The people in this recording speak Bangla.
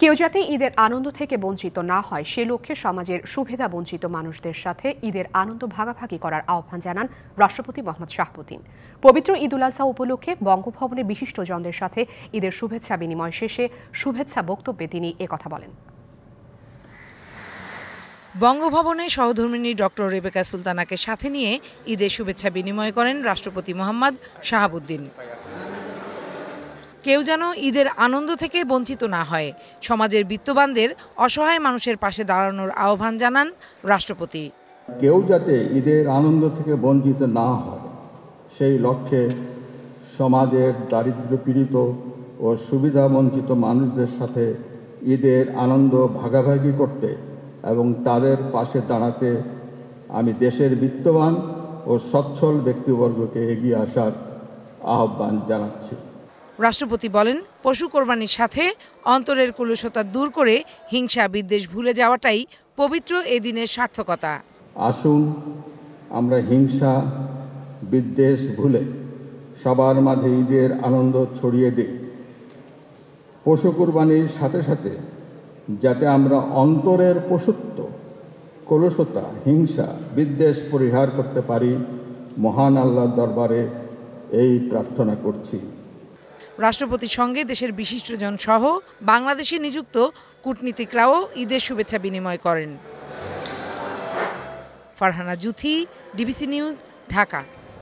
কেউ যাতে ঈদের আনন্দ থেকে বঞ্চিত না হয় সে লক্ষ্যে সমাজের সুবিধা বঞ্চিত মানুষদের সাথে ঈদের আনন্দ ভাগাভাগি করার আহ্বান জানান রাষ্ট্রপতি মোহাম্মদ শাহাবুদ্দিন। পবিত্র ঈদ উল আজহা উপলক্ষে বঙ্গভবনে বিশিষ্টজনদের সাথে ঈদের শুভেচ্ছা বিনিময় শেষে শুভেচ্ছা বক্তব্যে তিনি একথা বলেন। বঙ্গভবনে সহধর্মিণী ডক্টর রেবেকা সুলতানাকে সাথে নিয়ে ঈদের শুভেচ্ছা বিনিময় করেন রাষ্ট্রপতি মোহাম্মদ শাহাবুদ্দিন। কেউ যেন ঈদের আনন্দ থেকে বঞ্চিত না হয়, সমাজের বিত্তবানদের অসহায় মানুষের পাশে দাঁড়ানোর আহ্বান জানান রাষ্ট্রপতি। কেউ যাতে ঈদের আনন্দ থেকে বঞ্চিত না হয় সেই লক্ষ্যে সমাজের দারিদ্র্য পীড়িত ও সুবিধা বঞ্চিত মানুষদের সাথে ঈদের আনন্দ ভাগাভাগি করতে এবং তাদের পাশে দাঁড়াতে আমি দেশের বিত্তবান ও সচ্ছল ব্যক্তিবর্গকে এগিয়ে আসার আহ্বান জানাচ্ছি। রাষ্ট্রপতি বলেন, পশু কোরবানির সাথে অন্তরের কলুষতা দূর করে হিংসা বিদ্বেষ ভুলে যাওয়াটাই পবিত্র এ দিনের সার্থকতা। আসুন আমরা হিংসা বিদ্বেষ ভুলে সবার মাঝে ঈদের আনন্দ ছড়িয়ে দিই। পশু কোরবানির সাথে সাথে যাতে আমরা অন্তরের পশুত্ব, কলুষতা, হিংসা বিদ্বেষ পরিহার করতে পারি, মহান আল্লাহর দরবারে এই প্রার্থনা করছি। রাষ্ট্রপতির সঙ্গে দেশের বিশিষ্টজন সহ বাংলাদেশে নিযুক্ত কূটনীতিকরাও ঈদের শুভেচ্ছা বিনিময় করেন। Farhana Juthi, DBC news, Dhaka.